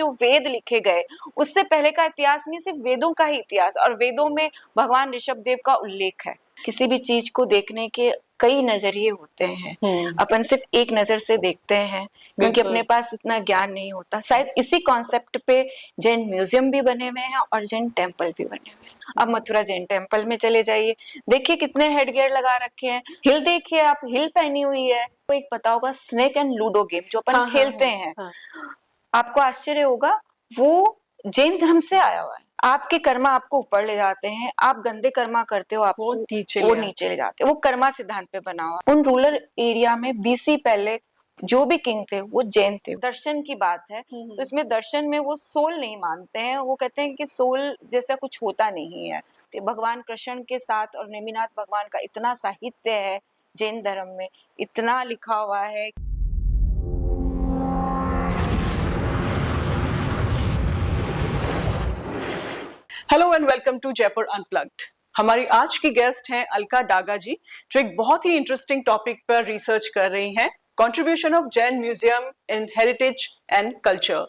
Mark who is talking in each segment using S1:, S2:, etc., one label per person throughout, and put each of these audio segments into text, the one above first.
S1: जो वेद लिखे गए उससे पहले का इतिहास नहीं, सिर्फ वेदों का ही इतिहास, और वेदों में भगवान ऋषभ देव का उल्लेख है। किसी भी चीज को देखने के कई नजरिए होते हैं, अपन सिर्फ एक नजर से देखते हैं क्योंकि अपने पास इतना ज्ञान नहीं होता। शायद इसी कॉन्सेप्ट पे जैन म्यूजियम भी बने हुए हैं और जैन टेम्पल भी बने हुए हैं। अब मथुरा जैन टेम्पल में चले जाइए, देखिए कितने हेडगियर लगा रखे हैं। हिल देखिए आप, हिल पहनी हुई है। तो एक पता होगा स्नेक एंड लूडो गेम जो अपन खेलते हैं, आपको आश्चर्य होगा वो जैन धर्म से आया हुआ है। आपके कर्मा आपको ऊपर ले जाते हैं, आप गंदे कर्मा करते हो आपको वो नीचे ले जाते हैं। वो कर्मा सिद्धांत पे बना हुआ। उन रूरल एरिया में बीसी पहले जो भी किंग थे वो जैन थे। दर्शन की बात है तो इसमें दर्शन में वो सोल नहीं मानते हैं, वो कहते हैं कि सोल जैसा कुछ होता नहीं है। तो भगवान कृष्ण के साथ और नेमिनाथ भगवान का इतना साहित्य है जैन धर्म में, इतना लिखा हुआ है।
S2: Hello and welcome to Jaipur unplugged. हमारी आज की गेस्ट हैं अलका डागा जी, जो एक बहुत ही इंटरेस्टिंग टॉपिक पर रिसर्च कर रही हैं, contribution of Jain museum in heritage and culture.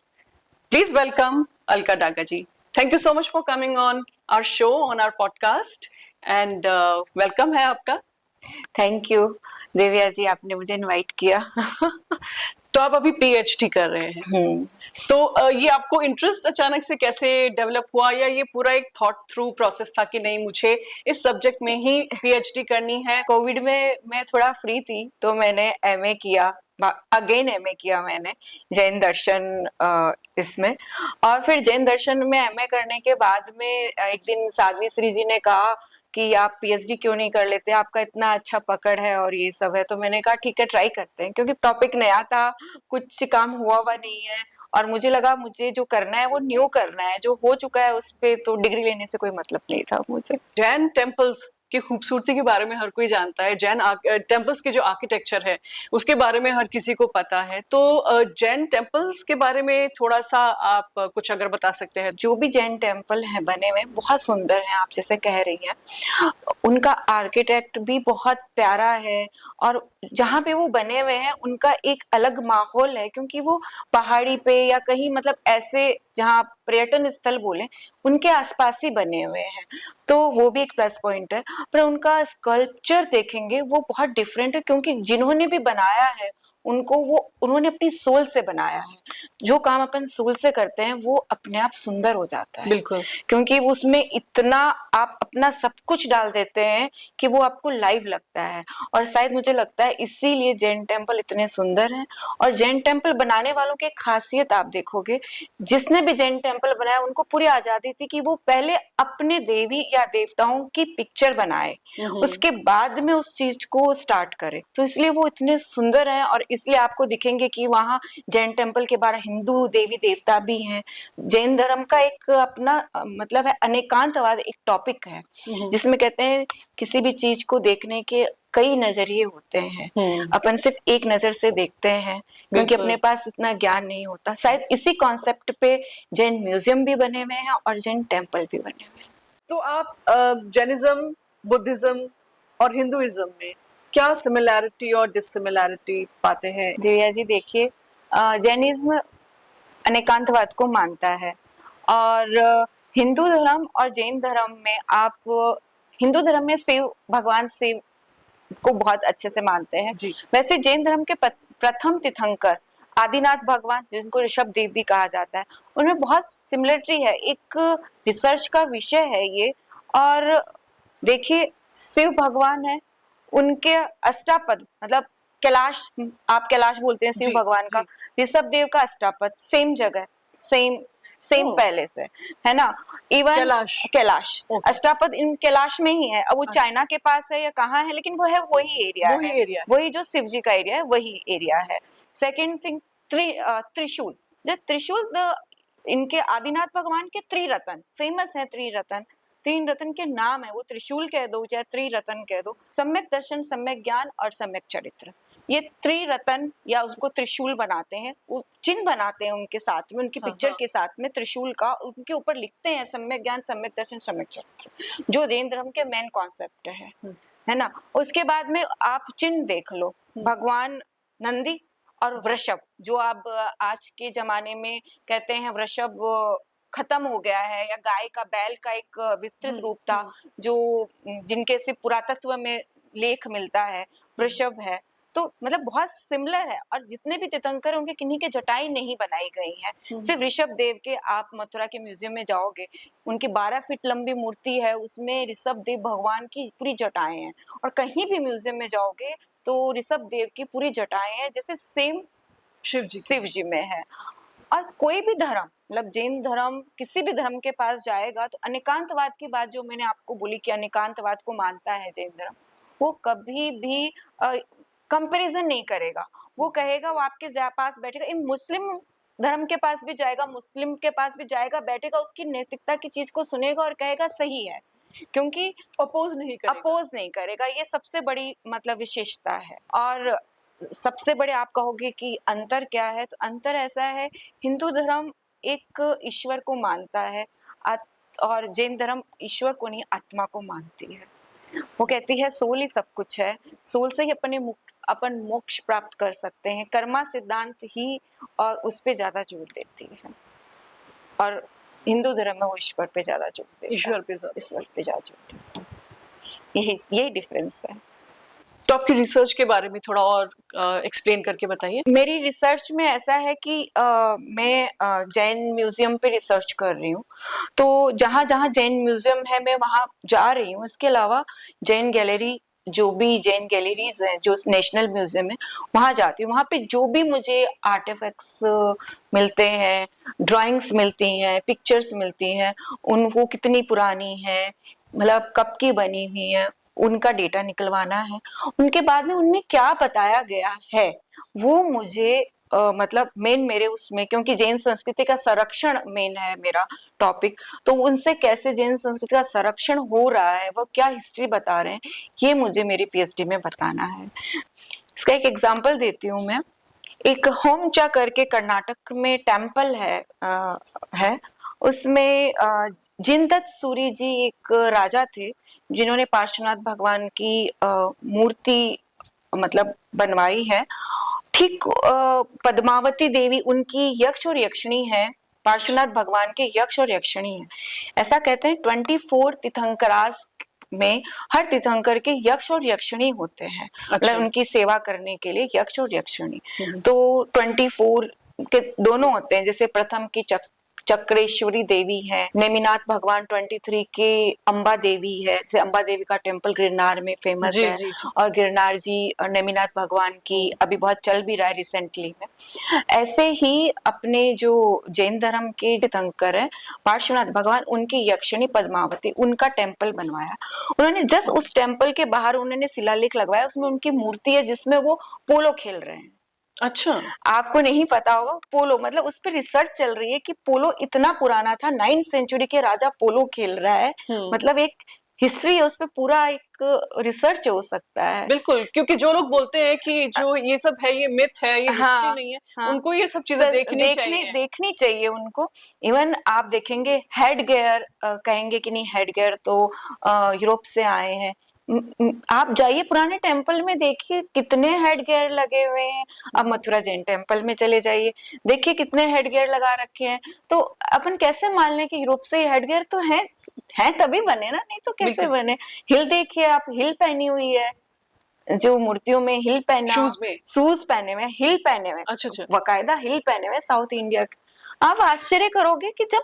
S2: Please welcome Alka Daga ji. Thank you so much for coming on our show, on our podcast, and welcome है आपका।
S1: थैंक यू देविया जी, आपने मुझे इनवाइट किया।
S2: तो आप अभी पीएचडी कर रहे हैं, तो ये आपको इंटरेस्ट अचानक से कैसे डेवलप हुआ, या ये पूरा एक थॉट थ्रू प्रोसेस था कि नहीं मुझे इस सब्जेक्ट में ही पीएचडी करनी है?
S1: कोविड में मैं थोड़ा फ्री थी तो मैंने एमए किया, अगेन एमए किया मैंने जैन दर्शन इसमें। और फिर जैन दर्शन में एमए करने के बाद में एक दिन साध्वी श्री जी ने कहा कि आप पीएचडी क्यों नहीं कर लेते, आपका इतना अच्छा पकड़ है और ये सब है। तो मैंने कहा ठीक है ट्राई करते हैं, क्योंकि टॉपिक नया था, कुछ काम हुआ नहीं है और मुझे लगा मुझे जो करना है वो न्यू करना है, जो हो चुका है उस पे तो डिग्री लेने से कोई मतलब नहीं था मुझे।
S2: जैन टेम्पल्स की खूबसूरती के बारे में हर कोई जानता है, जैन टेम्पल्स के जो आर्किटेक्चर है उसके बारे में हर किसी को पता है, तो जैन टेम्पल्स के बारे में थोड़ा सा आप कुछ अगर बता सकते हैं।
S1: जो भी जैन टेम्पल है बने हुए बहुत सुंदर हैं, आप जैसे कह रही हैं, उनका आर्किटेक्ट भी बहुत प्यारा है और जहाँ पे वो बने हुए हैं उनका एक अलग माहौल है, क्योंकि वो पहाड़ी पे या कहीं मतलब ऐसे जहाँ पर्यटन स्थल बोले उनके आसपास ही बने हुए हैं, तो वो भी एक प्लस पॉइंट है। पर उनका स्कल्पचर देखेंगे वो बहुत डिफरेंट है, क्योंकि जिन्होंने भी बनाया है उनको वो उन्होंने अपनी सोल से बनाया है। जो काम अपन सोल से करते हैं वो अपने आप सुंदर हो जाता है,
S2: बिल्कुल,
S1: क्योंकि उसमें इतना आप अपना सब कुछ डाल देते हैं कि वो आपको लाइव लगता है। और शायद मुझे लगता है इसीलिए जैन टेम्पल इतने सुंदर हैं। और जैन टेम्पल बनाने वालों की खासियत आप देखोगे, जिसने भी जैन टेम्पल बनाया उनको पूरी आजादी थी कि वो पहले अपने देवी या देवताओं की पिक्चर बनाए, उसके बाद में उस चीज को स्टार्ट करे। तो इसलिए वो इतने सुंदर हैं और इसलिए आपको दिखेंगे कि वहाँ जैन टेम्पल के बाहर हिंदू देवी देवता भी हैं। जैन धर्म का एक अपना मतलब है अनेकांतवाद, एक टॉपिक है जिसमें कहते हैं किसी भी चीज को देखने के कई नजरिए होते हैं, अपन सिर्फ एक नजर से देखते हैं क्योंकि अपने पास इतना ज्ञान नहीं होता। शायद इसी कॉन्सेप्ट पे जैन म्यूजियम भी बने हुए हैं और जैन टेम्पल भी बने हुए हैं।
S2: तो आप जैनिज्म, बुद्धिज्म और हिंदुइज्म में क्या सिमिलैरिटी और डिससिमिलैरिटी पाते हैं?
S1: दिव्या जी देखिए, जैनिज्म अनेकांतवाद को मानता है और हिंदू धर्म और जैन धर्म में आप हिंदू धर्म में शिव, भगवान शिव को बहुत अच्छे से मानते हैं। वैसे जैन धर्म के प्रथम तीर्थंकर आदिनाथ भगवान, जिनको ऋषभ देव भी कहा जाता है, उनमें बहुत सिमिलरिटी है, एक रिसर्च का विषय है ये। और देखिए शिव भगवान है, उनके अष्टापद मतलब कैलाश, आप कैलाश बोलते हैं शिव भगवान का, ऋषभ देव का अष्टापद सेम जगह, सेम पैलेस है ना। इवन कैलाश अष्टापद इन कैलाश में ही है। अब वो चाइना के पास है या कहाँ है, लेकिन वो है वही एरिया है, वही जो शिव जी का एरिया है वही एरिया है। सेकेंड थिंग त्रिशूल, जो त्रिशूल इनके आदिनाथ भगवान के त्रिरत्न फेमस है, त्रिरत्न, तीन रत्न के नाम है, वो त्रिशूल कह दो चाहे त्रिरत्न कह दो, सम्यक दर्शन, सम्यक ज्ञान और सम्यक चरित्र, ये त्रिरत्न या उसको त्रिशूल बनाते हैं, वो चिन्ह बनाते हैं उनके साथ में, उनकी पिक्चर के साथ में त्रिशूल का, उनके ऊपर लिखते हैं सम्यक ज्ञान, सम्यक दर्शन, सम्यक चरित्र, जो जैन धर्म के मेन कॉन्सेप्ट है ना। उसके बाद में आप चिन्ह देख लो, भगवान नंदी और वृषभ, जो अब आज के जमाने में कहते हैं वृषभ खत्म हो गया है, या गाय का, बैल का एक विस्तृत रूप था जो जिनके से पुरातत्व में लेख मिलता है, वृषभ है। तो मतलब बहुत सिमिलर है, और जितने भी तीर्थंकर उनके किन्हीं के जटाएं नहीं बनाई गई हैं। सिर्फ ऋषभ देव के, आप मथुरा के म्यूजियम में जाओगे, उनकी 12 फीट लंबी मूर्ति है, उसमें ऋषभ देव भगवान की पूरी जटाएं हैं। और कहीं भी म्यूजियम में जाओगे तो ऋषभ देव की पूरी जटाएं हैं, जैसे सेम शिव जी में है। और कोई भी धर्म, मतलब जैन धर्म, किसी भी धर्म के पास जाएगा तो अनेकांतवाद की बात जो मैंने आपको बोली कि अनेकांतवाद को मानता है जैन धर्म, वो कभी भी कंपैरिजन नहीं करेगा। वो कहेगा, वो आपके पास बैठेगा, इन मुस्लिम धर्म के पास भी जाएगा, मुस्लिम के पास भी जाएगा, बैठेगा, उसकी नैतिकता की चीज को सुनेगा और कहेगा सही है, क्योंकि
S2: अपोज नहीं करेगा।
S1: ये सबसे बड़ी मतलब विशेषता है। और सबसे बड़े आप कहोगे कि अंतर क्या है, तो अंतर ऐसा है, हिंदू धर्म एक ईश्वर को मानता है, और जैन धर्म ईश्वर को नहीं, आत्मा को मानती है। वो कहती है सोल ही सब कुछ है, सोल से ही अपन मोक्ष प्राप्त कर सकते हैं। कर्मा सिद्धांत ही और उस पे ज्यादा जोर देती है, और हिंदू धर्म में वो ईश्वर पे ज्यादा जोर देती है, ईश्वर पे ज्यादा जोर देती है। यही डिफरेंस है।
S2: तो आपकी रिसर्च के बारे में थोड़ा और एक्सप्लेन करके बताइए।
S1: मेरी रिसर्च में ऐसा है कि मैं जैन म्यूजियम पे रिसर्च कर रही हूँ, तो जहाँ जहाँ जैन म्यूजियम है मैं वहाँ जा रही हूँ। इसके अलावा जैन गैलरी, जो भी जैन गैलरीज हैं जो नेशनल म्यूजियम है, वहाँ जाती हूँ। वहाँ पे जो भी मुझे आर्टिफैक्ट्स मिलते हैं, ड्राइंग्स मिलती हैं, पिक्चर्स मिलती हैं, उनको कितनी पुरानी है, मतलब कब की बनी हुई है, उनका डेटा निकलवाना है। उनके बाद में उनमें क्या बताया गया है वो मुझे मतलब मेन मेरे उसमें, क्योंकि जैन संस्कृति का संरक्षण मेन है मेरा टॉपिक, तो उनसे कैसे जैन संस्कृति का संरक्षण हो रहा है, वो क्या हिस्ट्री बता रहे हैं, ये मुझे मेरी पीएचडी में बताना है। इसका एक एग्जांपल देती हूँ मैं। एक होमचा करके कर्नाटक में टेम्पल है, उसमें जिनदत्त सूरी जी एक राजा थे जिन्होंने पार्श्वनाथ भगवान की मूर्ति मतलब बनवाई है। ठीक पद्मावती देवी उनकी यक्ष और यक्षिणी है, पार्श्वनाथ भगवान के यक्ष और यक्षिणी है। ऐसा कहते हैं 24 तीर्थंकरास में हर तीर्थंकर के यक्ष और यक्षिणी होते हैं। मतलब उनकी सेवा करने के लिए यक्ष और यक्षिणी। तो 24 के दोनों होते हैं, जैसे प्रथम की चक्रेश्वरी देवी है, नेमिनाथ भगवान 23 के अंबा देवी है, जैसे अंबा देवी का टेम्पल गिरनार में फेमस है। जी। और गिरनार जी और नेमिनाथ भगवान की अभी बहुत चल भी रहा है रिसेंटली में। ऐसे ही अपने जो जैन धर्म के तीर्थंकर है पार्श्वनाथ भगवान, उनकी यक्षिणी पद्मावती, उनका टेम्पल बनवाया उन्होंने। जस्ट उस टेम्पल के बाहर उन्होंने शिलालेख लगवाया, उसमें उनकी मूर्ति है जिसमें वो पोलो खेल रहे हैं।
S2: अच्छा,
S1: आपको नहीं पता होगा, पोलो मतलब उस पर रिसर्च चल रही है कि पोलो इतना पुराना था, 9th सेंचुरी के राजा पोलो खेल रहा है। मतलब एक हिस्ट्री है उस पे, पूरा एक रिसर्च हो सकता है।
S2: बिल्कुल, क्योंकि जो लोग बोलते हैं कि जो ये सब है ये मिथ है, ये हिस्ट्री नहीं है, उनको ये सब चीजें देखनी
S1: चाहिए उनको। इवन आप देखेंगे हेड गियर, कहेंगे कि नहीं हेड गियर तो यूरोप से आए हैं। आप जाइए पुराने टेम्पल में, देखिए कितने हेड गियर लगे हुए हैं। अब मथुरा जैन टेम्पल में चले जाइए, देखिए कितने हेड गियर लगा रखे हैं। तो अपन कैसे मान लें कि यूरोप से हेड गियर तो है तभी बने ना, नहीं तो कैसे बने। हिल देखिए आप, हिल पहनी हुई है, जो मूर्तियों में हिल पहना, शूज पहने हुए, हिल पहने हुए,
S2: अच्छा,
S1: बाकायदा हिल पहने हुए साउथ इंडिया के। आप आश्चर्य करोगे कि जब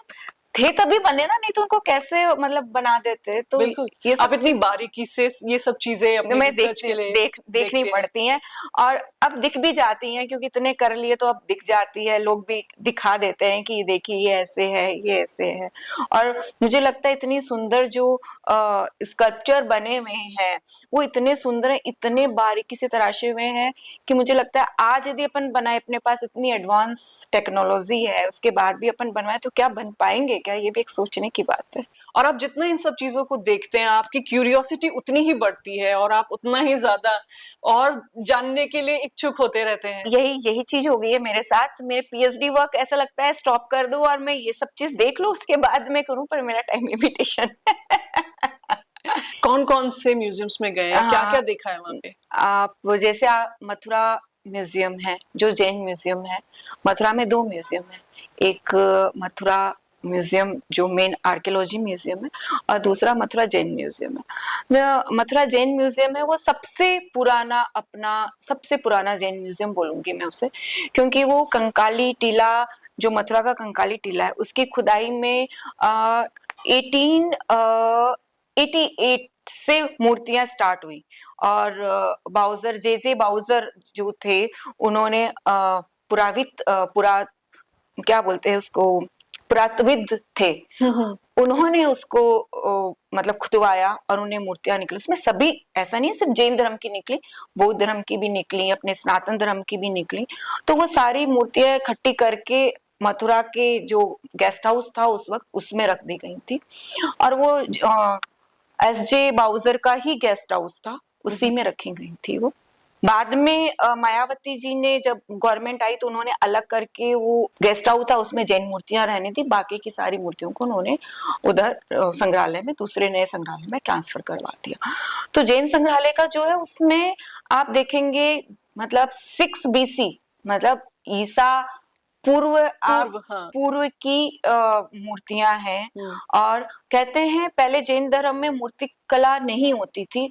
S1: थे तभी बने ना, नहीं तो उनको कैसे मतलब बना देते। तो
S2: बिल्कुल,
S1: ये
S2: आप इतनी बारीकी से ये सब चीजें अपने रिसर्च के लिए
S1: देखनी पड़ती हैं, और अब दिख भी जाती हैं, क्योंकि इतने कर लिए तो अब दिख जाती है, लोग भी दिखा देते हैं कि देखिए ये ऐसे है, ये ऐसे है। और मुझे लगता है इतनी सुंदर जो स्कल्पचर बने हुए हैं वो इतने सुंदर है, इतने बारीकी से तराशे हुए हैं कि मुझे लगता है आज यदि अपन बनाए, अपने पास इतनी एडवांस टेक्नोलॉजी है, उसके बाद भी अपन बनवाए तो क्या बन पाएंगे क्या, ये भी एक सोचने की बात है।
S2: और आप जितना इन सब चीजों को देखते हैं, आपकी क्यूरियोसिटी उतनी ही बढ़ती है और आप उतना ही ज्यादा और जानने के लिए इच्छुक होते रहते हैं।
S1: यही चीज हो गई है मेरे साथ। मेरे पीएचडी वर्क ऐसा लगता है स्टॉप कर दूं और मैं ये सब चीज देख लूं, उसके बाद मैं करूं, पर मेरा टाइम लिमिटेशन
S2: कौन कौन से म्यूजियम्स में गए हैं, क्या क्या देखा है वहां पे?
S1: आप जैसे मथुरा म्यूजियम है, जो जैन म्यूजियम है। मथुरा में 2 म्यूजियम है, एक मथुरा म्यूजियम जो मेन आर्कियोलॉजी म्यूजियम है, और दूसरा मथुरा जैन म्यूजियम है। जो मथुरा जैन म्यूजियम है वो सबसे पुराना जैन म्यूजियम बोलूंगी मैं उसे, क्योंकि वो कंकाली टीला, जो मथुरा का कंकाली टीला है, उसकी खुदाई में 1888 से मूर्तियां स्टार्ट हुई। और बाउजर जे बाउजर जो थे, उन्होंने क्या बोलते हैं उसको, पुरातत्वविद थे, उन्होंने उसको मतलब खुदवाया और उन्हें मूर्तियां निकली उसमें। सभी, ऐसा नहीं है सिर्फ जैन धर्म की निकली, बौद्ध धर्म की भी निकली, अपने सनातन धर्म की भी निकली। तो वो सारी मूर्तियां इकट्ठी करके मथुरा के जो गेस्ट हाउस था उस वक्त, उसमें रख दी गई थी। और वो एस.जे. बाउजर का ही गेस्ट हाउस था, उसी में रखी गई थी वो। बाद में मायावती जी ने, जब गवर्नमेंट आई तो उन्होंने अलग करके, वो गेस्ट हाउस था उसमें जैन मूर्तियां रहनी थी, बाकी की सारी मूर्तियों को उन्होंने उधर संग्रहालय में, दूसरे नए संग्रहालय में ट्रांसफर करवा दिया। तो जैन संग्रहालय का जो है उसमें आप देखेंगे, मतलब 6 BC, मतलब ईसा पूर्व की मूर्तियां हैं। और कहते हैं पहले जैन धर्म में मूर्ति कला नहीं होती थी,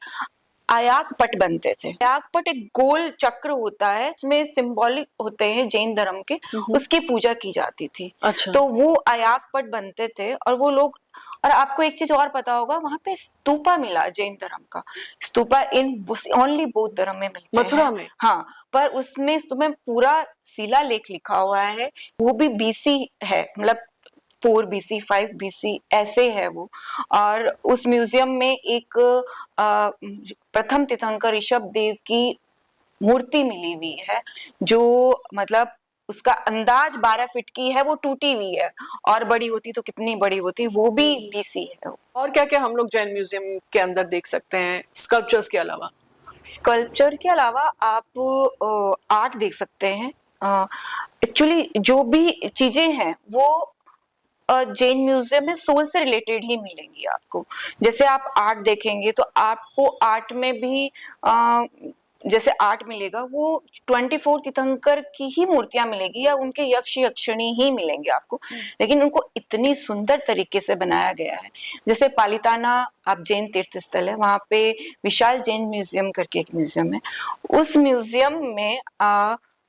S1: आयाक पट बनते थे। आयाक पट एक गोल चक्र होता है, इसमें सिंबॉलिक होते हैं जैन धर्म के, उसकी पूजा की जाती थी।
S2: अच्छा।
S1: तो वो आयाक पट बनते थे, और वो लोग, और आपको एक चीज और पता होगा, वहां पे स्तूपा मिला जैन धर्म का, स्तूपा इन ओनली बौद्ध धर्म में मिलते
S2: मथुरा
S1: हैं।
S2: में?
S1: हाँ, पर उसमें तुम्हें पूरा शिलालेख लिखा हुआ है, वो भी BC है, मतलब 4 BC 5 BC ऐसे है वो। और उस म्यूजियम में एक प्रथम तीर्थंकर ऋषभ देव की मूर्ति मिली हुई है, जो मतलब उसका अंदाज 12 फीट की है, वो टूटी हुई है, और बड़ी होती तो कितनी बड़ी होती, वो भी BC है।
S2: और क्या क्या हम लोग जैन म्यूजियम के अंदर देख सकते हैं स्कल्पचर्स के अलावा?
S1: स्कल्पचर के अलावा आप आर्ट देख सकते हैं। एक्चुअली जो भी चीजें हैं वो जैन म्यूजियम में सोल से रिलेटेड ही मिलेंगी आपको। जैसे आप आर्ट देखेंगे तो आपको आर्ट में भी जैसे आर्ट मिलेगा, वो 24 तीर्थंकर की ही मूर्तियां मिलेगी, या उनके यक्ष यक्षिणी ही मिलेंगे आपको, लेकिन उनको इतनी सुंदर तरीके से बनाया गया है। जैसे पालिताना आप जैन तीर्थ स्थल है, वहां पे विशाल जैन म्यूजियम करके एक म्यूजियम है। उस म्यूजियम में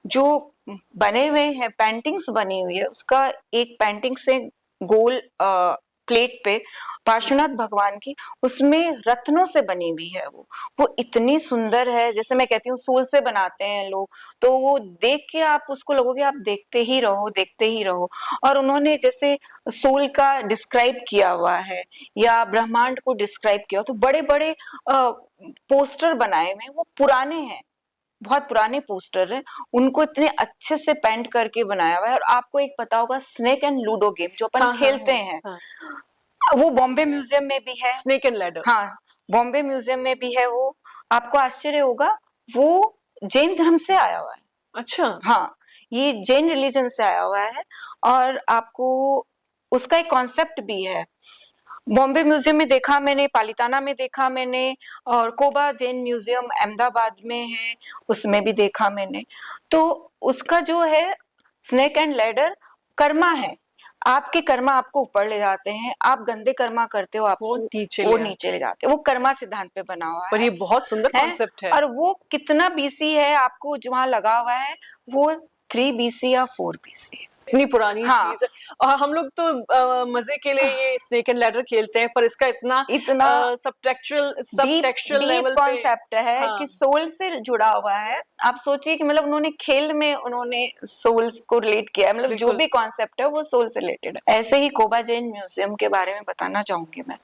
S1: जो बने हुए हैं, पेंटिंग्स बनी हुई है, उसका एक पेंटिंग से गोल प्लेट पे पार्श्वनाथ भगवान की, उसमें रत्नों से बनी हुई है वो इतनी सुंदर है। जैसे मैं कहती हूँ सोल से बनाते हैं लोग, तो वो देख के आप उसको लगोगे आप देखते ही रहो, देखते ही रहो। और उन्होंने जैसे सोल का डिस्क्राइब किया हुआ है, या ब्रह्मांड को डिस्क्राइब किया, तो बड़े बड़े पोस्टर बनाए हुए हैं, वो पुराने हैं, बहुत पुराने पोस्टर है, उनको इतने अच्छे से पेंट करके बनाया हुआ है। और आपको एक पता होगा स्नेक एंड लूडो गेम जो अपन खेलते हैं, वो बॉम्बे म्यूजियम में भी है।
S2: स्नेक एंड लैडर,
S1: हाँ, बॉम्बे म्यूजियम में भी है वो। आपको आश्चर्य होगा, वो जैन धर्म से आया हुआ है।
S2: अच्छा।
S1: हाँ, ये जैन रिलीजन से आया हुआ है, और आपको उसका एक कॉन्सेप्ट भी है। बॉम्बे म्यूजियम में देखा मैंने, पालिताना में देखा मैंने, और कोबा जैन म्यूजियम अहमदाबाद में है, उसमें भी देखा मैंने। तो उसका जो है स्नेक एंड लैडर, कर्मा है, आपके कर्मा आपको ऊपर ले जाते हैं, आप गंदे कर्मा करते हो आपको वो नीचे ले जाते हैं। वो कर्मा सिद्धांत पे बना हुआ है।
S2: पर ये बहुत सुंदर कॉन्सेप्ट है।
S1: और वो कितना BC है आपको जो वहां लगा हुआ है, वो 3 BC या 4 BC है।
S2: इतनी पुरानी चीज है। और हम लोग तो मजे के लिए ये स्नेक एंड लैडर खेलते हैं, पर इसका इतना सबटेक्सचुअल लेवल पे
S1: कॉन्सेप्ट है कि सोल से जुड़ा हुआ है। आप सोचिए कि मतलब उन्होंने खेल में उन्होंने सोल्स को रिलेट किया है, मतलब जो भी कॉन्सेप्ट है वो सोल से रिलेटेड है। ऐसे ही कोबा जैन म्यूजियम के बारे में बताना चाहूंगी मैं।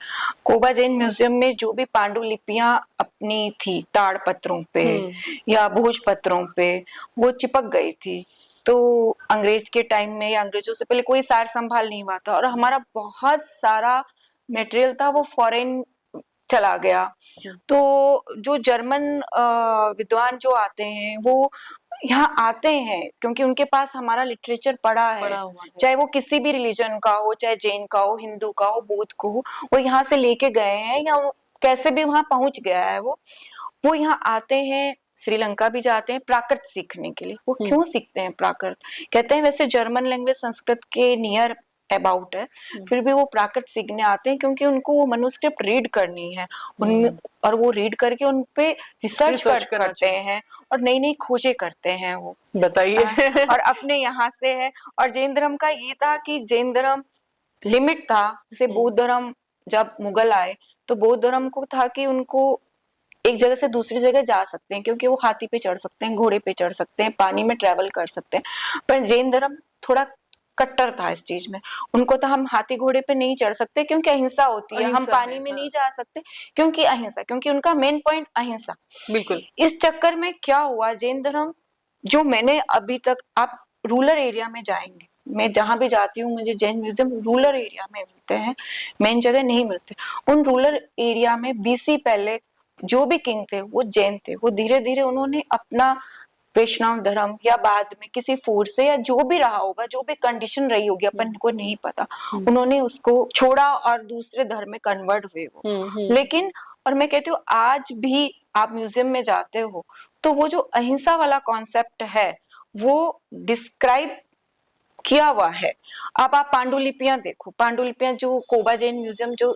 S1: कोबा जैन म्यूजियम में जो भी पांडुलिपियां अपनी थी ताड़ पत्रों पे या भोज पत्रों पे, वो चिपक गई थी। तो अंग्रेज के टाइम में, या अंग्रेजों से पहले कोई सार संभाल नहीं हुआ था, और हमारा बहुत सारा मटेरियल था वो फॉरेन चला गया। तो जो जर्मन विद्वान जो आते हैं वो यहाँ आते हैं क्योंकि उनके पास हमारा लिटरेचर पढ़ा है, चाहे वो किसी भी रिलीजन का हो, चाहे जैन का हो, हिंदू का हो, बौद्ध को हो, वो यहाँ से लेके गए हैं, या कैसे भी वहां पहुंच गया है वो यहाँ आते हैं, श्रीलंका भी जाते हैं प्राकृत सीखने के लिए। वो क्यों सीखते हैं प्राकृत? कहते हैं वैसे जर्मन लैंग्वेज संस्कृत के नियर अबाउट है, फिर भी वो प्राकृत सीखने आते हैं क्योंकि उनको वो मनुस्क्रिप्ट रीड करनी है उन, और वो रीड करके उन पे रिसर्च
S2: करना
S1: करते हैं और नई नई खोजें करते हैं वो।
S2: बताइए।
S1: और अपने यहाँ से है। और जैन धर्म का ये था कि जैन धर्म लिमिट था, जैसे बौद्ध धर्म जब मुगल आए तो बौद्ध धर्म को था कि उनको एक जगह से दूसरी जगह जा सकते हैं क्योंकि वो हाथी पे चढ़ सकते हैं, घोड़े पे चढ़ सकते हैं, पानी में ट्रेवल कर सकते हैं। पर जैन धर्म थोड़ा कट्टर था इस चीज में। उनको तो हम हाथी घोड़े पे नहीं चढ़ सकते क्योंकि अहिंसा होती है, हम
S2: अहिंसा
S1: पानी
S2: है,
S1: में
S2: हाँ।
S1: नहीं जा सकते क्योंकि अहिंसा, क्योंकि उनका मेन पॉइंट अहिंसा।
S2: बिल्कुल।
S1: इस चक्कर में क्या हुआ, जैन धर्म जो मैंने अभी तक, आप रूरल एरिया में जाएंगे, मैं जहां भी जाती हूँ मुझे जैन म्यूजियम रूरल एरिया में मिलते हैं, मेन जगह नहीं मिलते। उन रूरल एरिया में बीसी पहले जो भी किंग थे वो जैन थे। वो धीरे धीरे उन्होंने अपना वैष्णव धर्म या बाद में किसी फोर्स से या जो भी रहा होगा, जो भी कंडीशन रही होगी अपन को नहीं पता, उन्होंने उसको छोड़ा और दूसरे धर्म में कन्वर्ट हुए वो। लेकिन और मैं कहती हूँ आज भी आप म्यूजियम में जाते हो तो वो जो अहिंसा वाला कॉन्सेप्ट है वो डिस्क्राइब किया हुआ है। अब आप पांडुलिपियां देखो, पांडुलिपियां जो कोबा जैन म्यूजियम, जो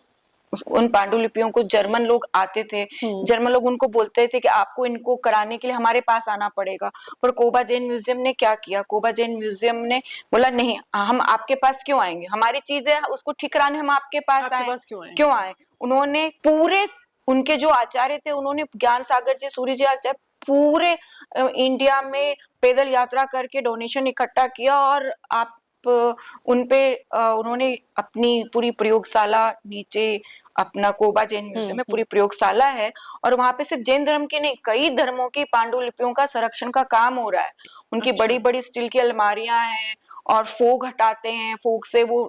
S1: उन पांडुलिपियों को जर्मन लोग आते थे, जर्मन लोग उनको बोलते थे कि आपको इनको कराने के लिए हमारे पास आना पड़ेगा। पर कोबा जैन म्यूजियम ने क्या किया, कोबा जैन म्यूजियम ने बोला नहीं, हम आपके पास क्यों आएंगे, हमारी चीजें उसको ठीक कराने हम आपके पास आए, क्यों आए। उन्होंने पूरे उनके जो आचार्य थे, उन्होंने ज्ञान सागर जी, सूर्य जी आचार्य, पूरे इंडिया में पैदल यात्रा करके डोनेशन इकट्ठा किया और आप उनपे उन्होंने अपनी पूरी प्रयोगशाला नीचे, अपना कोबा जैन म्यूजियम में पूरी प्रयोगशाला है और वहां पे सिर्फ जैन धर्म की नहीं कई धर्मों की पांडुलिपियों का संरक्षण का काम हो रहा है। उनकी बड़ी बड़ी स्टील की अलमारियां हैं और फोग हटाते हैं, फोग से वो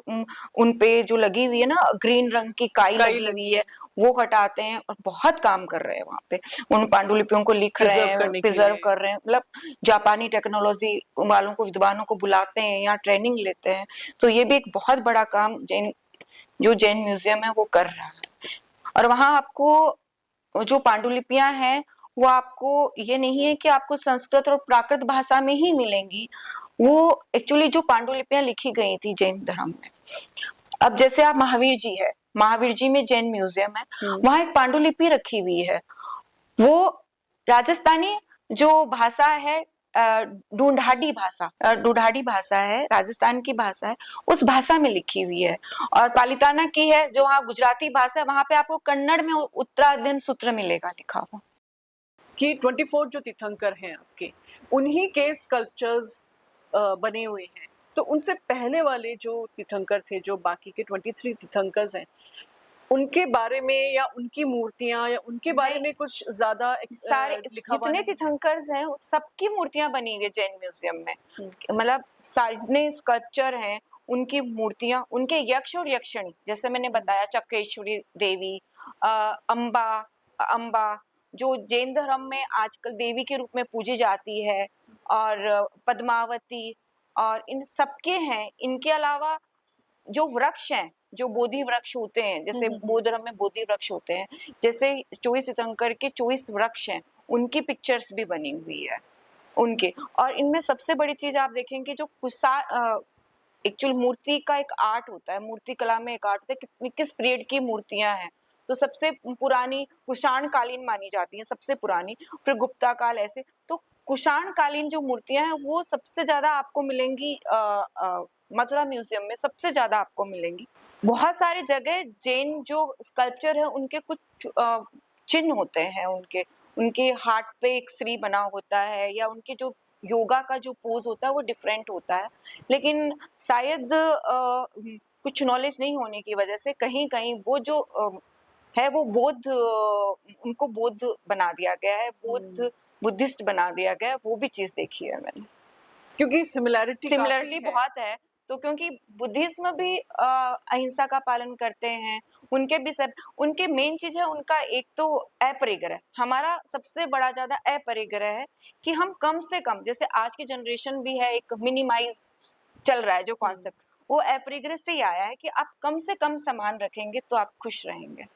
S1: उन पे जो लगी हुई है ना ग्रीन रंग की काई लगी हुई है वो हटाते हैं और बहुत काम कर रहे हैं वहां पे। उन पांडुलिपियों को लिख रहे हैं, प्रिजर्व कर रहे हैं, मतलब जापानी टेक्नोलॉजी वालों को, विद्वानों को बुलाते हैं, यहाँ ट्रेनिंग लेते हैं। तो ये भी एक बहुत बड़ा काम जो जैन म्यूजियम है वो कर रहा है। और वहां आपको जो पांडुलिपियां हैं वो आपको ये नहीं है कि आपको संस्कृत और प्राकृत भाषा में ही मिलेंगी, वो एक्चुअली जो पांडुलिपियां लिखी गई थी जैन धर्म में। अब जैसे आप महावीर जी है, महावीर जी में जैन म्यूजियम है, वहां एक पांडुलिपि रखी हुई है, वो राजस्थानी जो भाषा है, ढूंढाड़ी भाषा है, राजस्थान की भाषा है, उस भाषा में लिखी हुई है। और पालिताना की है जो वहाँ गुजराती भाषा है, वहां पे आपको कन्नड़ में उत्तराधीन सूत्र मिलेगा लिखा हुआ।
S2: कि 24 जो तीर्थंकर हैं आपके, उन्हीं के स्कल्पचर्स बने हुए हैं। तो उनसे पहले वाले जो तीर्थंकर थे, जो बाकी के 23 तीर्थंकर्स हैं, उनके बारे में या उनकी मूर्तियां या उनके बारे में कुछ ज्यादा
S1: सारे जितने तीर्थंकर्स हैं सबकी मूर्तियां बनी हुई है जैन म्यूजियम में। मतलब जितने स्कल्पचर हैं उनकी मूर्तियां, उनके यक्ष और यक्षिणी, जैसे मैंने बताया चक्रेश्वरी देवी, अम्बा जो जैन धर्म में आजकल देवी के रूप में पूजी जाती है, और पद्मावती, और इन सबके हैं। इनके अलावा जो वृक्ष हैं, जो बोधि वृक्ष होते हैं, जैसे बौद्ध धर्म में बोधि वृक्ष होते हैं, जैसे 24 तीर्थंकर के 24 वृक्ष हैं, उनकी पिक्चर्स भी बनी हुई है उनके। और इनमें सबसे बड़ी चीज आप देखेंगे जो एक्चुअल मूर्ति का एक आर्ट होता है, मूर्ति कला में एक आर्ट होता है किस पीरियड की मूर्तियां हैं। तो सबसे पुरानी कुषाण कालीन मानी जाती है, सबसे पुरानी, फिर गुप्ता काल, ऐसे। तो कुषाण कालीन जो मूर्तियां हैं वो सबसे ज्यादा आपको मिलेंगी मथुरा म्यूजियम में, सबसे ज्यादा आपको मिलेंगी। बहुत सारे जगह जैन जो स्कल्पचर है उनके कुछ चिन्ह होते हैं, उनके हाथ पे एक श्री बना होता है, या उनके जो योगा का जो पोज होता है वो डिफरेंट होता है। लेकिन शायद कुछ नॉलेज नहीं होने की वजह से कहीं कहीं वो जो है वो उनको बौद्ध बना दिया गया है, बुद्धिस्ट बना दिया गया है। वो भी चीज देखी है मैंने, क्योंकि सिमिलरिटी बहुत है। तो क्योंकि बुद्धिज्म भी अहिंसा का पालन करते हैं, उनके मेन चीज है उनका एक तो अपरिग्रह। हमारा सबसे बड़ा ज्यादा अपरिग्रह है कि हम कम से कम, जैसे आज की जनरेशन भी है, एक मिनिमाइज चल रहा है जो कॉन्सेप्ट, वो अपरिग्रह से ही आया है कि आप कम से कम सामान रखेंगे तो आप खुश रहेंगे।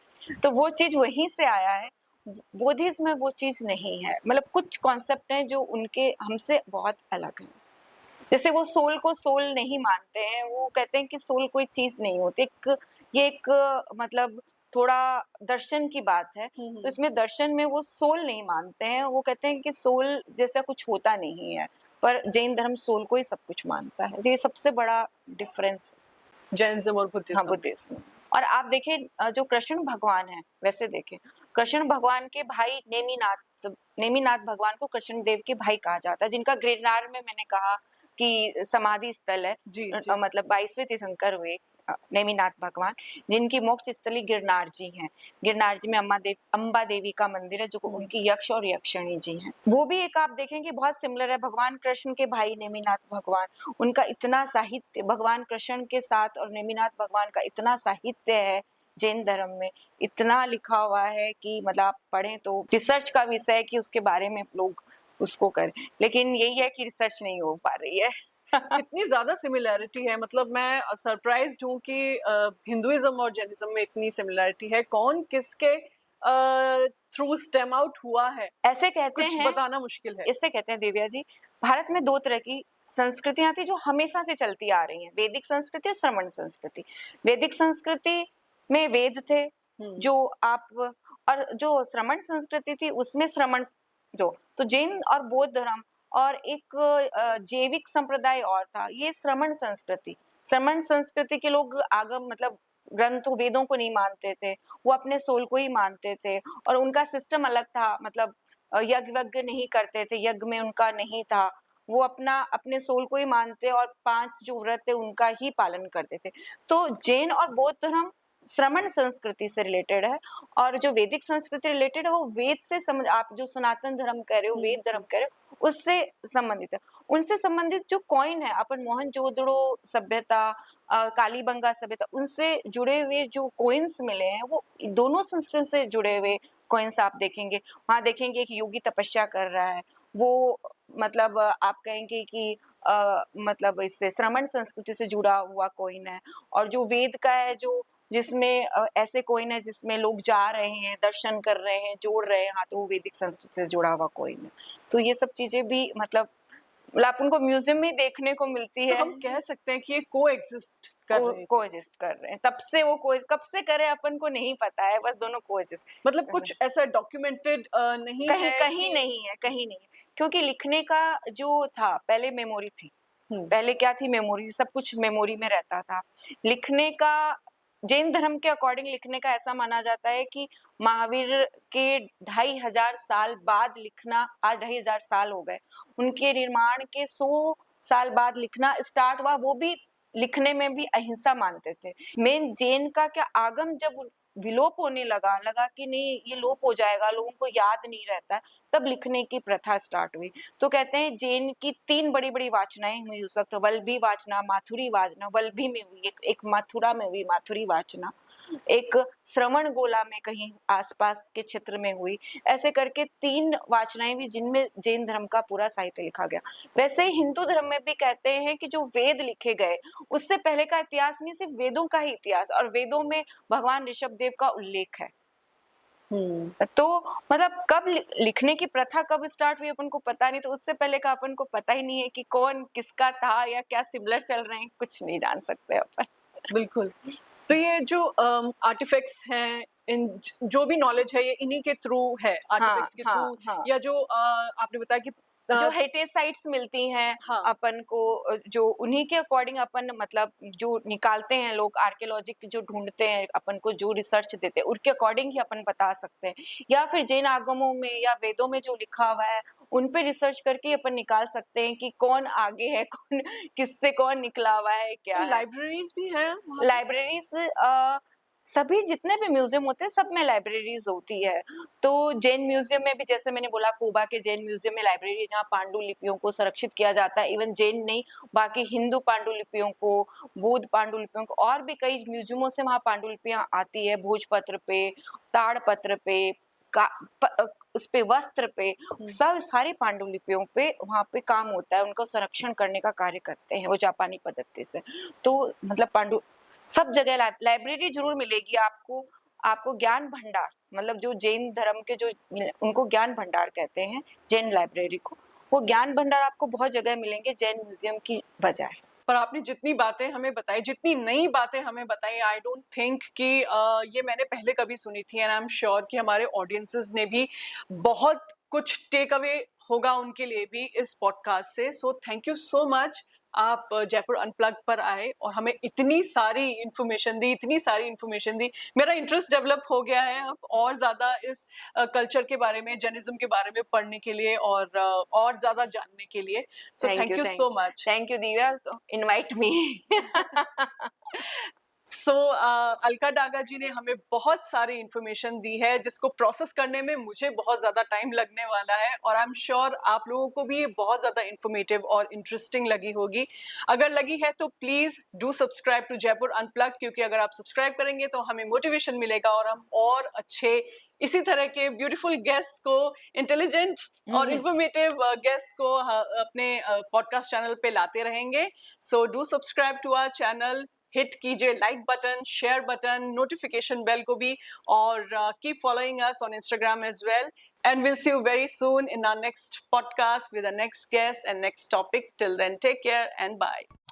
S1: तो वो चीज वहीं से आया है। बुद्धिज्म में वो चीज नहीं है, मतलब कुछ कॉन्सेप्ट हैं जो उनके हमसे बहुत अलग हैं। जैसे वो सोल को सोल नहीं मानते हैं, वो कहते हैं कि सोल कोई चीज नहीं होती। ये एक मतलब थोड़ा दर्शन की बात है। तो इसमें दर्शन में वो सोल नहीं मानते हैं, वो कहते हैं कि सोल जैसा कुछ होता नहीं है। पर जैन धर्म सोल को ही सब कुछ मानता है। ये सबसे बड़ा डिफरेंस
S2: जैनिज्म और
S1: हाँ
S2: बुद्धिज्म।
S1: बुद्धिज्म। और आप देखें जो कृष्ण भगवान है, वैसे देखें कृष्ण भगवान के भाई नेमिनाथ भगवान को कृष्ण देव के भाई कहा जाता है, जिनका गिरनार में मैंने कहा कि समाधि स्थल है।
S2: जी, जी।
S1: मतलब 22वें तीर्थंकर हुए नेमिनाथ भगवान, जिनकी मोक्ष स्थली गिरनार जी हैं। गिरनार जी में अम्बा देवी का मंदिर है, जो उनकी यक्ष और यक्षिणी जी हैं। वो भी एक आप देखेंगे बहुत सिमिलर है। भगवान कृष्ण के भाई नेमिनाथ भगवान, उनका इतना साहित्य, भगवान कृष्ण के साथ और नेमिनाथ भगवान का इतना साहित्य है जैन धर्म में, इतना लिखा हुआ है कि मतलब आप पढ़ें तो रिसर्च का विषय है कि उसके बारे में लोग उसको करें, लेकिन यही है कि रिसर्च नहीं हो पा रही है।
S2: इतनी ज्यादा सिमिलैरिटी है, मतलब मैं सरप्राइज्ड हूँ कि हिंदुइज्म और जैनिज्म में इतनी सिमिलैरिटी है। कौन किसके थ्रू स्टेम आउट हुआ है
S1: ऐसे कहते
S2: कुछ
S1: हैं,
S2: बताना मुश्किल है।
S1: इससे कहते हैं दिव्या जी, भारत में दो तरह की संस्कृतियां थी जो हमेशा से चलती आ रही हैं, वैदिक संस्कृति और श्रमण संस्कृति। वैदिक संस्कृति में वेद थे जो आप, और जो श्रमण संस्कृति थी उसमें श्रमण जो, तो जैन और बौद्ध धर्म और एक जैविक संप्रदाय और था, ये श्रमण संस्कृति। श्रमण संस्कृति के लोग आगम मतलब ग्रंथों वेदों को नहीं मानते थे, वो अपने सोल को ही मानते थे और उनका सिस्टम अलग था। मतलब यज्ञ वज्ञ नहीं करते थे, यज्ञ में उनका नहीं था, वो अपने सोल को ही मानते और 5 जो व्रत है उनका ही पालन करते थे। तो जैन और बौद्ध धर्म श्रमण संस्कृति से रिलेटेड है, और जो वैदिक संस्कृति रिलेटेड है वो वेद से आप जो सनातन धर्म कह रहे हो, वेद धर्म कह रहे हो, उससे संबंधित है। उनसे संबंधित जो कॉइन है, अपन मोहनजोदड़ो सभ्यता, कालीबंगा सभ्यता, उनसे जुड़े हुए जो कॉइन्स मिले हैं वो दोनों संस्कृति से जुड़े हुए कॉइन्स आप देखेंगे। वहां देखेंगे एक योगी तपस्या कर रहा है, वो मतलब आप कहेंगे कि मतलब इससे श्रमण संस्कृति से जुड़ा हुआ कॉइन है। और जो वेद का है, जो जिसमें ऐसे कॉइन है जिसमें लोग जा रहे हैं, दर्शन कर रहे हैं, जोड़ रहे हैं, हाँ, तो वो वैदिक संस्कृति से जुड़ा हुआ कॉइन है। तो ये सब चीजें भी मतलब आप उनको म्यूजियम में देखने को मिलती
S2: तो
S1: है।
S2: हम कह सकते हैं कि ये को एग्जिस्ट कर रहे थे।
S1: कोएजिस्ट कर रहे हैं, तब से वो कब से करे अपन को नहीं पता है, बस दोनों कोएजिस्ट।
S2: मतलब कुछ ऐसा डॉक्यूमेंटेड नहीं
S1: कहीं
S2: है
S1: कहीं
S2: कि
S1: नहीं है, कहीं नहीं है, क्योंकि लिखने का जो था, पहले मेमोरी थी। पहले क्या थी? मेमोरी, सब कुछ मेमोरी में रहता था। लिखने का जैन धर्म के अकॉर्डिंग लिखने का ऐसा माना जाता है कि महावीर के 2500 साल बाद लिखना, आज 2500 साल हो गए, उनके निर्माण के 100 साल बाद लिखना स्टार्ट हुआ। वो भी लिखने में भी अहिंसा मानते थे। मेन जैन का क्या, आगम जब विलोप होने लगा कि नहीं ये लोप हो जाएगा, लोगों को याद नहीं रहता, तब लिखने की प्रथा स्टार्ट हुई। तो कहते हैं जैन की 3 बड़ी बड़ी वाचनाएं हुई उस वक्त, वल्लभी वाचना, माथुरी वाचना। वल्लभी में हुई एक मथुरा में हुई माथुरी वाचना, एक श्रवण गोला में कहीं आसपास के क्षेत्र में हुई। ऐसे करके 3 वाचनाएं भी जिनमें जैन धर्म का पूरा साहित्य लिखा गया। वैसे ही हिंदू धर्म में भी कहते हैं कि जो वेद लिखे गए उससे पहले का इतिहास नहीं, सिर्फ वेदों का ही इतिहास, और वेदों में भगवान ऋषभ देव का उल्लेख है। तो मतलब कब लिखने की प्रथा कब स्टार्ट हुई अपन को पता नहीं, तो उससे पहले का अपन को पता ही नहीं है कि कौन किसका था या क्या सिमिलर चल रहे हैं, कुछ नहीं जान सकते अपन।
S2: बिल्कुल। तो ये जो आर्टिफैक्ट्स हैं, इन जो भी नॉलेज है ये इन्हीं के थ्रू है, आर्टिफैक्ट्स के
S1: हाँ,
S2: थ्रू,
S1: हाँ।
S2: या जो आपने बताया कि
S1: जो हेरिटेज साइट्स मिलती हैं
S2: हाँ।
S1: अपन को, जो उन्हीं के अकॉर्डिंग अपन मतलब जो निकालते हैं लोग, आर्कियोलॉजी जो ढूंढते हैं अपन को, जो रिसर्च देते हैं उनके अकॉर्डिंग ही अपन बता सकते हैं, या फिर जैन आगमों में या वेदों में जो लिखा हुआ है उन पे रिसर्च करके अपन निकाल सकते हैं कि कौन आगे है, कौन किससे कौन निकला हुआ है, क्या
S2: तो
S1: है।
S2: लाइब्रेरीज भी हैं वहाँ पे?
S1: लाइब्रेरीज सभी जितने भी म्यूजियम होते हैं सब में लाइब्रेरीज होती है। तो जैन म्यूजियम में भी, जैसे मैंने बोला, कोबा के जैन म्यूजियम में लाइब्रेरी है जहाँ पांडुलिपियों को संरक्षित किया जाता है। इवन जैन नहीं, बाकी हिंदू पांडुलिपियों को, बौद्ध पांडुलिपियों को, और भी कई म्यूजियमों से वहाँ पांडुलिपियां आती है, भोजपत्र पे, ताड़पत्र पे, उस पे, वस्त्र पे, सब सारी पांडुलिपियों पे वहाँ पे काम होता है, उनको संरक्षण करने का कार्य करते हैं वो जापानी पद्धति से। तो मतलब सब जगह लाइब्रेरी जरूर मिलेगी आपको, आपको ज्ञान भंडार मतलब जो जैन धर्म के जो उनको ज्ञान भंडार कहते हैं, जैन लाइब्रेरी को, वो ज्ञान भंडार आपको बहुत जगह मिलेंगे जैन म्यूजियम की बजाय।
S2: पर आपने जितनी बातें हमें बताई, जितनी नई बातें हमें बताई, आई डोंट थिंक कि ये मैंने पहले कभी सुनी थी, एंड आई एम श्योर कि हमारे ऑडियंसेस ने भी बहुत कुछ टेक अवे होगा उनके लिए भी इस पॉडकास्ट से। सो थैंक यू सो मच, आप जयपुर अनप्लग पर आए और हमें इतनी सारी इंफॉर्मेशन दी। मेरा इंटरेस्ट डेवलप हो गया है अब और ज्यादा इस कल्चर के बारे में, जैनिज्म के बारे में पढ़ने के लिए और ज्यादा जानने के लिए। So thank you so much.
S1: Thank you Divya, invite me.
S2: So Alka Daga ji ने हमें बहुत सारी इंफॉर्मेशन दी है जिसको प्रोसेस करने में मुझे बहुत ज़्यादा टाइम लगने वाला है, और आई एम श्योर आप लोगों को भी ये बहुत ज़्यादा इंफॉर्मेटिव और इंटरेस्टिंग लगी होगी। अगर लगी है तो please do subscribe to Jaipur unplug, क्योंकि अगर आप सब्सक्राइब करेंगे तो हमें मोटिवेशन मिलेगा और हम और अच्छे इसी तरह के ब्यूटीफुल गेस्ट को, इंटेलिजेंट और इंफॉर्मेटिव गेस्ट को अपने पॉडकास्ट चैनल पे लाते रहेंगे। So do subscribe to our channel, hit कीजिए like button, share button, notification bell को भी, और keep following us on Instagram as well, and we'll see you very soon in our next podcast with the next guest and next topic. Till then, take care and bye.